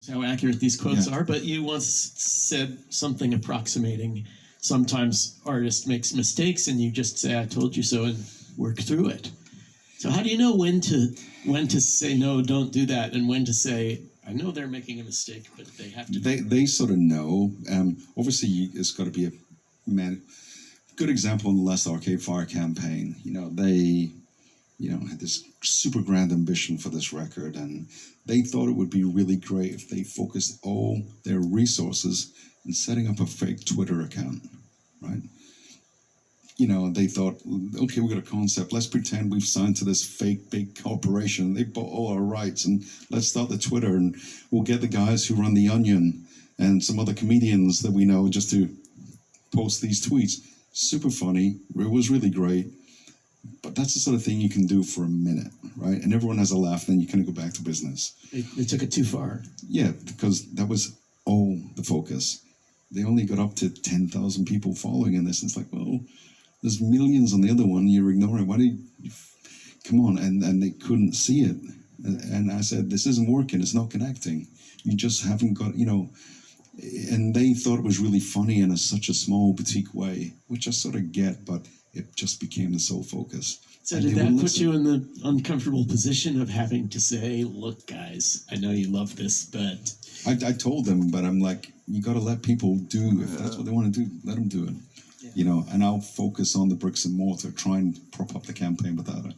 how accurate these quotes Yeah. are, but you once said something approximating sometimes artist makes mistakes and you just say, I told you so, and work through it. So how do you know when to say, no, don't do that, and when to say, I know they're making a mistake, but they have to... They sort of know. Obviously, it's got to be a good example in the Last Arcade Fire campaign. They had this super grand ambition for this record, and they thought it would be really great if they focused all their resources in setting up a fake Twitter account, right? They thought, okay, we've got a concept. Let's pretend we've signed to this fake big corporation. They bought all our rights, and let's start the Twitter, and we'll get the guys who run The Onion and some other comedians that we know just to post these tweets. Super funny. It was really great. But that's the sort of thing you can do for a minute, right? And everyone has a laugh, then you kind of go back to business. They took it too far. Yeah, because that was all the focus. They only got up to 10,000 people following in this. And it's like, well, there's millions on the other one. You're ignoring. Why do you come on? And they couldn't see it. And I said, this isn't working. It's not connecting. You just haven't got, And they thought it was really funny in such a small boutique way, which I sort of get, but it just became the sole focus. So did that put you in the uncomfortable position of having to say, look, guys, I know you love this, but... I told them, but I'm like, you got to let people do. If that's what they want to do, let them do it. Yeah. And I'll focus on the bricks and mortar, try and prop up the campaign without it.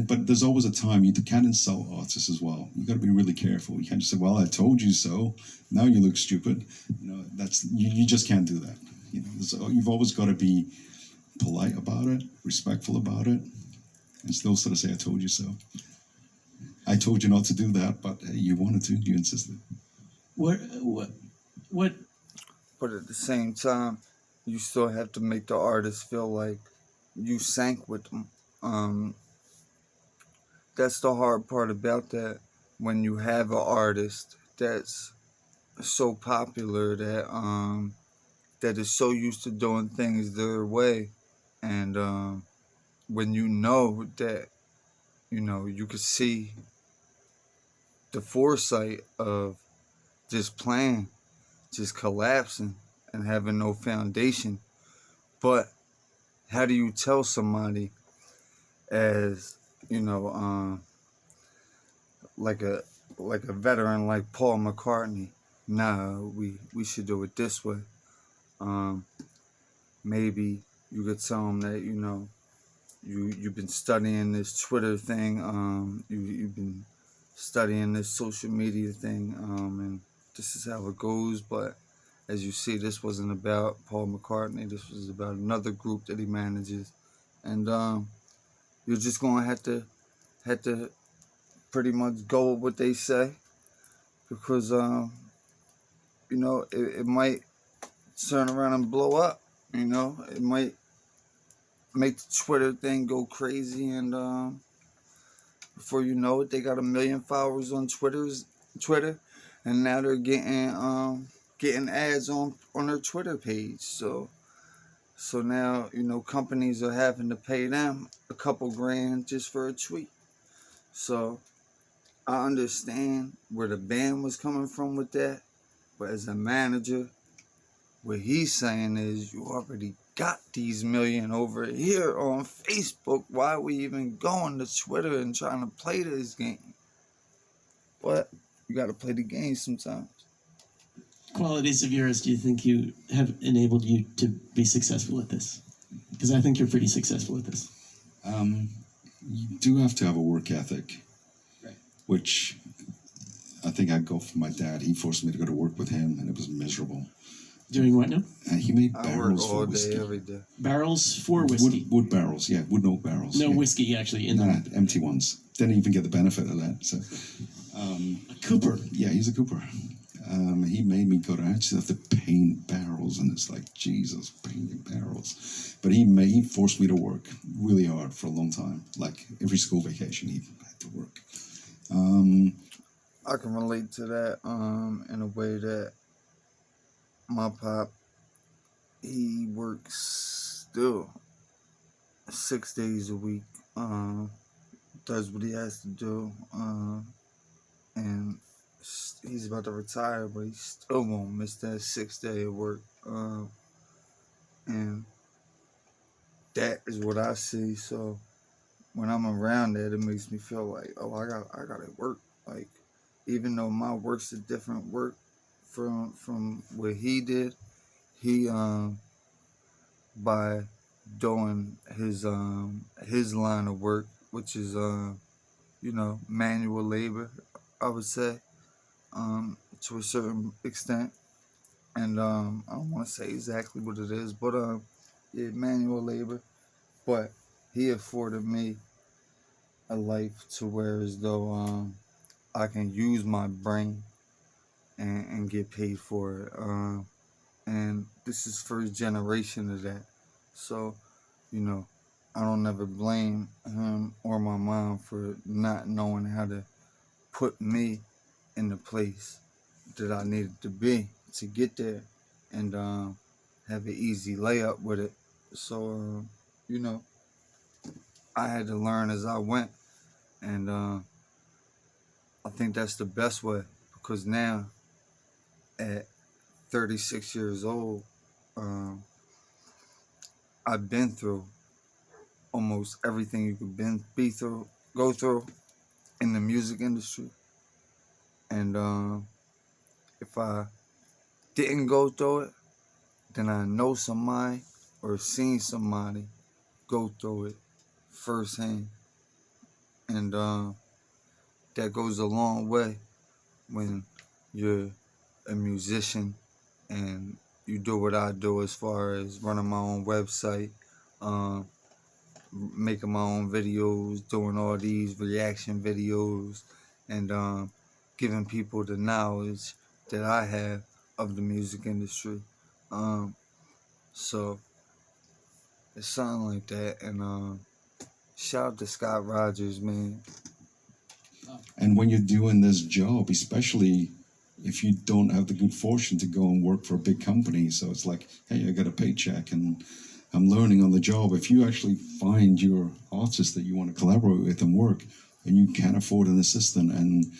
But there's always a time. You can't insult artists as well. You got to be really careful. You can't just say, well, I told you so. Now you look stupid. You just can't do that. You've always got to be polite about it, respectful about it, and still sort of say, I told you so. I told you not to do that, but hey, you wanted to, you insisted. What? But at the same time, you still have to make the artist feel like you sank with them. That's the hard part about that. When you have an artist that's so popular that is so used to doing things their way, and when you know that, you could see the foresight of this plan just collapsing and having no foundation. But how do you tell somebody, as like a veteran like Paul McCartney, nah, we should do it this way? Maybe you could tell them that you've been studying this Twitter thing, you've been studying this social media thing, and this is how it goes. But as you see, this wasn't about Paul McCartney. This was about another group that he manages, and you're just gonna have to pretty much go with what they say, because it might turn around and blow up. It might make the Twitter thing go crazy, and before you know it, they got 1 million followers on Twitter, and now they're getting ads on their Twitter page. So now companies are having to pay them a couple grand just for a tweet. So I understand where the band was coming from with that, but as a manager, what he's saying is, you already got these million over here on Facebook. Why are we even going to Twitter and trying to play this game? But you got to play the game sometimes. Qualities of yours do you think you have enabled you to be successful at this? Because I think you're pretty successful at this. You do have to have a work ethic, right? Which I think I go for my dad. He forced me to go to work with him, and it was miserable. Doing what now? He made barrels all for whiskey. day, every day. Barrels for whiskey? Wood barrels, yeah. Wood oak barrels. No yeah. whiskey, actually, in them. Empty ones. Didn't even get the benefit of that. So, a cooper. Yeah, he's a cooper. He made me go to actually have to paint barrels, and it's like, Jesus, painting barrels. But he forced me to work really hard for a long time. Like every school vacation, he had to work. I can relate to that in a way that my pop, he works still 6 days a week, does what he has to do, and he's about to retire, but he still won't miss that 6 day of work. And that is what I see. So when I'm around that, it makes me feel like, oh, I got to work. Like, even though my work's a different work from what he did, he by doing his line of work, which is manual labor, I would say, to a certain extent. And I don't want to say exactly what it is, but yeah, manual labor. But he afforded me a life to where as though I can use my brain and get paid for it. And this is first generation of that. So, I don't ever blame him or my mom for not knowing how to put me in the place that I needed to be to get there and have an easy layup with it. So, I had to learn as I went. And I think that's the best way, because now at 36 years old, I've been through almost everything you could go through in the music industry. And if I didn't go through it, then I know somebody or seen somebody go through it firsthand. And that goes a long way when you're a musician and you do what I do as far as running my own website, making my own videos, doing all these reaction videos, and giving people the knowledge that I have of the music industry. So it's something like that. And shout out to Scott Rogers, man. And when you're doing this job, especially if you don't have the good fortune to go and work for a big company, so it's like, hey, I got a paycheck and I'm learning on the job. If you actually find your artist that you want to collaborate with and work, and you can't afford an assistant and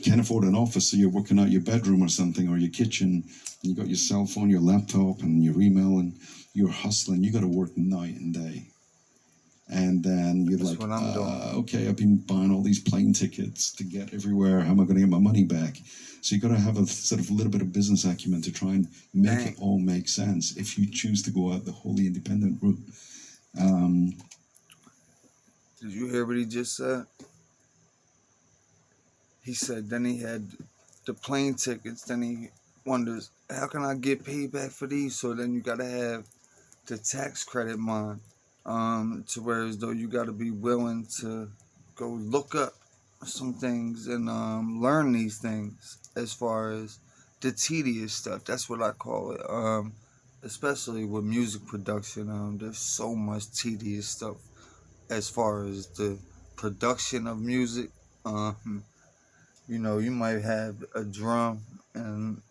can't afford an office, so you're working out your bedroom or something, or your kitchen, and you got your cell phone, your laptop, and your email, and you're hustling, you got to work night and day. And then you're That's like, what I'm doing. okay, I've been buying all these plane tickets to get everywhere. How am I going to get my money back? So you got to have a sort of little bit of business acumen to try and make it all make sense if you choose to go out the wholly independent route. Did you hear what he just said? He said then he had the plane tickets. Then he wonders, how can I get paid back for these? So then you got to have the tax credit mind. To where as though you got to be willing to go look up some things and learn these things as far as the tedious stuff. That's what I call it. Especially with music production, there's so much tedious stuff as far as the production of music. You might have a drum and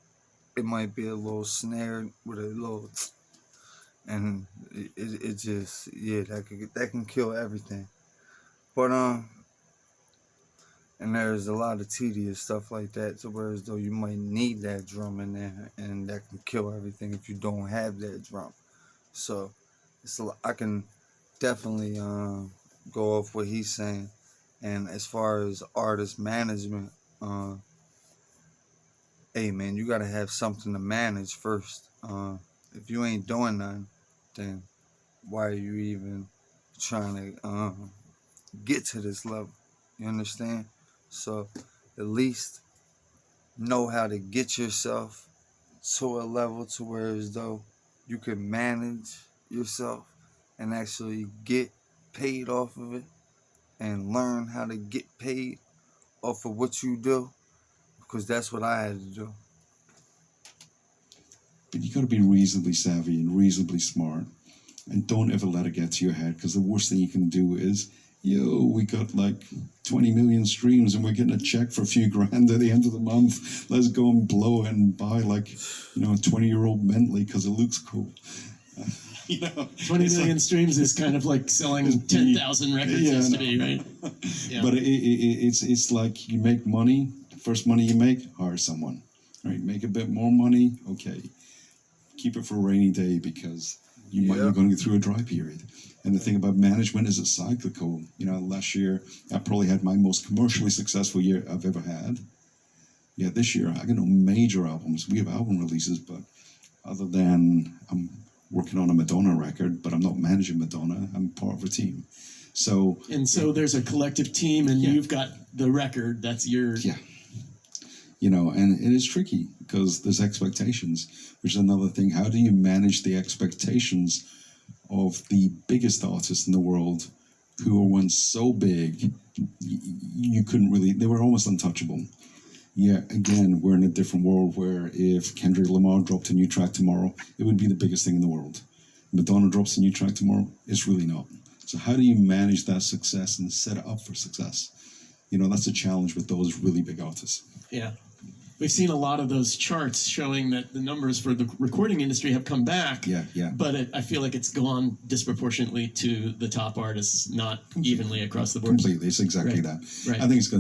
it might be a little snare with a little. And it just, yeah, that can kill everything. But and there's a lot of tedious stuff like that, to where as though you might need that drum in there, and that can kill everything if you don't have that drum. So I can definitely go off what he's saying. And as far as artist management, hey man, you gotta have something to manage first. If you ain't doing nothing, then why are you even trying to get to this level? You understand? So at least know how to get yourself to a level to where as though you can manage yourself and actually get paid off of it, and learn how to get paid off of what you do, because that's what I had to do. But you got to be reasonably savvy and reasonably smart, and don't ever let it get to your head, because the worst thing you can do is, we got like 20 million streams and we're getting a check for a few grand at the end of the month. Let's go and blow it and buy like, a 20-year-old Bentley because it looks cool. 20 million streams is kind of like selling 10,000 records used to be, right? Yeah. But it's like you make money First money you make, hire someone. Right? Make a bit more money, okay. Keep it for a rainy day because you're going to go through a dry period. And the thing about management is it's cyclical. You know, last year I probably had my most commercially successful year I've ever had. Yeah, this year I got no major albums. We have album releases, but other than I'm working on a Madonna record, but I'm not managing Madonna. I'm part of a team. So there's a collective team, and you've got the record. That's yours. Yeah. You know, and it is tricky because there's expectations, which is another thing. How do you manage the expectations of the biggest artists in the world who were once so big, you couldn't really, they were almost untouchable. Yeah, again, we're in a different world where if Kendrick Lamar dropped a new track tomorrow, it would be the biggest thing in the world. Madonna drops a new track tomorrow, it's really not. So how do you manage that success and set it up for success? You know, that's a challenge with those really big artists. Yeah. We've seen a lot of those charts showing that the numbers for the recording industry have come back. Yeah. But I feel like it's gone disproportionately to the top artists, not evenly across the board. Completely. It's exactly that. Right. I think it's going to